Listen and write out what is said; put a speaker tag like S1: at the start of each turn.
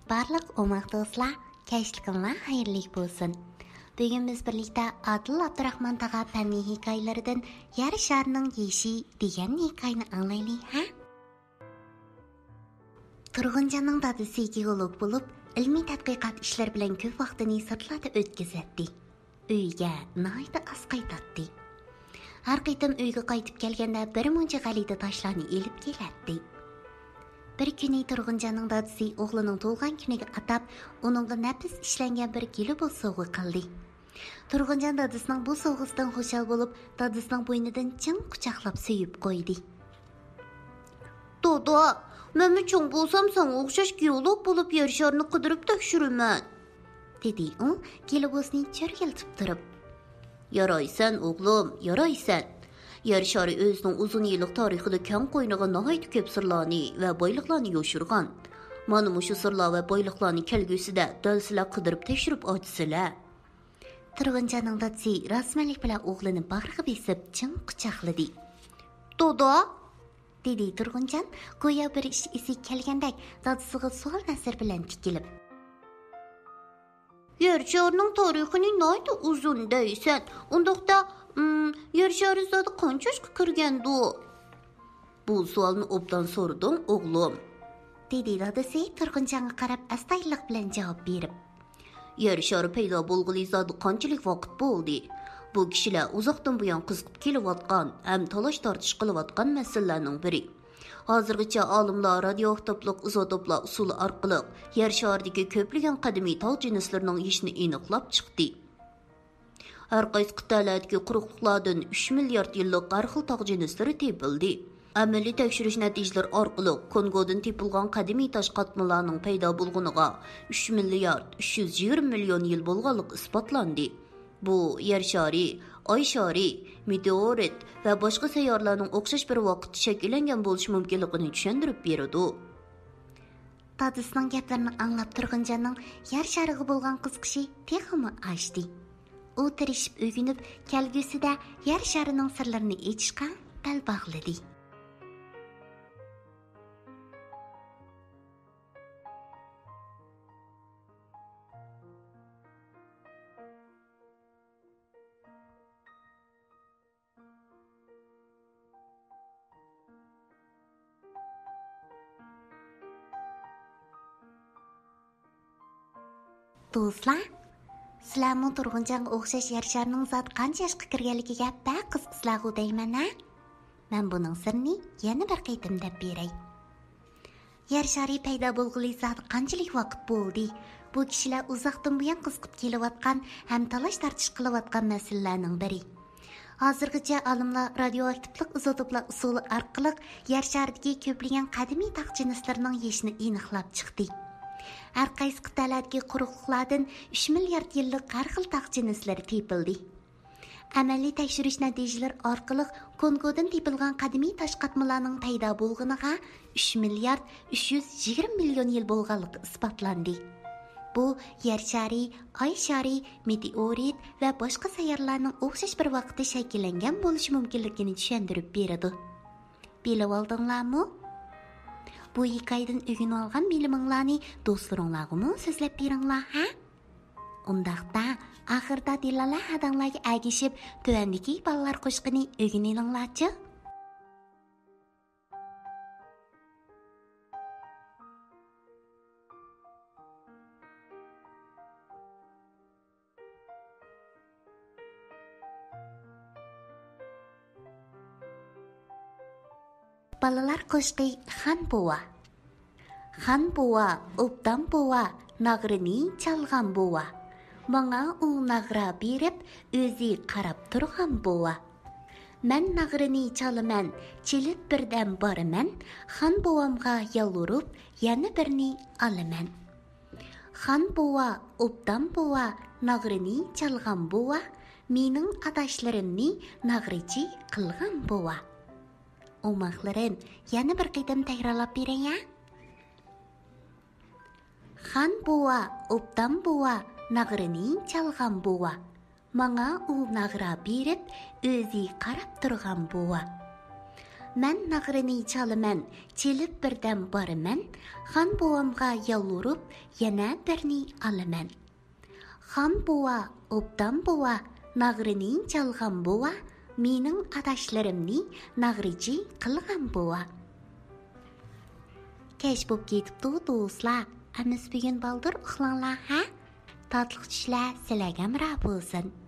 S1: Barlıq omaq dostlar, kəşliqinlər xeyirlik bolsun. Bugün biz birlikdə Adil Abdurrahman tağa fənni hikayələrindən Yer şarının yeşi degan hikayəni anlayalım, ha? Turğuncanın dadısı geolog bo'lib, ilmiy tadqiqot ishlari bilan ko'p vaqtini sirtlarda o'tkazadi. Uyga nihoyatda az qaytadi. Har qitim uyga qaytib kelganda bir muncha g'alita toshlarni elib keladi. Bir kuni Turg'unjanning dadisi o'g'lining tug'ilgan kuniga atab uningga nafis ishlangan bir kelibol sovg'a qildi. Turg'unjan dadisining bu sovg'asidan xushal bo'lib, dadisining bo'ynidan chin quchoqlab suyib qo'ydi. "Dodo, men cho'ng bo'lsam senga o'xshash geolog bo'lib yer sharini qidirib tekshiraman", dedi u kelibosni cho'rgiltib turib. "Yaraysan o'g'lim, yaraysan. Yer shari o'zining uzun yillik tarixida keng qo'yniga nihoyat ko'p sirlarni va boyliqlarni yoshirgan. Mana shu sirlar va boyliqlarni kelgusida dalsilar qidirib tekshirib ochsizlar." Turg'unjanning dadisi rasmanlik bilan o'g'lini bag'riga besib chin quchoqladi. "Dodo", dedi Turg'unjan go'yo bir ish esi kelgandek dadisiga savol nazar bilan tikilib. "Yer sharining tarixini nihoyat uzun deysan. Undaqda yer shari zoti qancha yoshga kirgandi?" "Bu savolni obdan so'radim, o'g'lim", dedi dadisi Turg'unjanga qarab astoydillik bilan javob berib. "Yer shari paydo bo'lg'ili zoti qanchalik vaqt bo'ldi? Bu kishilar uzoqdan buyon qiziqib kelayotgan, ham talash tortish qilayotgan masalalarning biri. Hozirgacha olimlar radioaktivlik izotoplar usuli orqali yer sharidagi ko'plagan qadimiy tog' jinslarining yishini aniqlab chiqdi. Har qaysi qit'alardagi quruqliqlardan 3 milliard yillik har xil tog' jinslari topildi. Amaliy tekshirish natijalari orqali Kongodan topilgan qadimiy tosh qatmalarning paydo bo'lganiga 3 milliard 320 million yil bo'lganligi isbotlandi. Bu yer shari, oy shari, meteorit va boshqa sayyorlarning o'xshash bir vaqtda shakllangan bo'lishi mumkinligini tushuntirib beradi." Dadisining gaplarini anglab Turg'unjanning yer shariga bo'lgan qiziqishi texmi oshdi. U tirishib o'rganib, kelgusida yer sharining sirlarini echishga bel bog'ladi. Do'stlar, sizlarmi Turg'unjanga o'xshash yer sharining zot qancha yoshga kirganligiga baq qiziqsizlar deyman-a? Men buning sirini yana bir qaytim deb beray. Yer shari paydo bo'lg'ili zot qanchalik vaqt bo'ldi? Bu kishilar uzoqdan buyon qiziqib kelayotgan, ham talash tortish qilayotgan masalalarning biri. Hozirgacha olimlar radioaktivlik izotoplar usuli orqali yer sharidagi ko'plagan qadimiy tog' jinslarining yeshini aniqlab chiqdi. Har qaysi qit'alardagi quruqliqlardan 3 milliard yillik har xil tog' jinslari topildi. Amaliy tekshirish natijalari orqali Kongodan topilgan qadimiy tosh qatmalarning paydo bo'lganiga 3 milliard 320 million yil bo'lganligi isbotlandi. Bu yer shari, oy shari, meteorit va boshqa sayyorlarning o'xshash bir vaqtda shakllangan bo'lishi mumkinligini tushuntirib beradi. Bilib oldinglarmi? Bu hikoyadan o'rganib olgan biliminglarni do'stlaringlarga so'zlab beringlar, ha? Undaqda oxirida dilala hadanglarga agishib, tuvandagi bolalar qo'shqini o'rganinglarchi. Balalar qo'shqi Xan bova. Xan bova, obdan bova, nag'rini chalgan bova. Manga u nag'ra berib, o'zi qarab turgan bova. Men nag'rini chalaman, chelib birdan boraman, Xan bovamga yalurib, yana birni olaman. Xan bova, obdan bova, nag'rini chalgan bova, mening adashlarimni nag'richi qilgan bova. O'maqlarim yana bir qitim takrorlab beray-a? Xan bova, obdan bova, nag'rini chalgan bova. Manga u nag'ra berib, o'zi qarab turgan bova. Mən nağrını çalıman, çelib birdən barıman, xan buvamğa yalvarıb, yana birini alaman. Xan buva, obdan buva, nağrını çalğan buva, mening adaşlarımni nağrıcı qilgan buva. Kech bo'p ketibdi do'stlar. Amiz bugun baldur uxlanglar, ha? Tatliq tushlar sizlarga bo'lsin.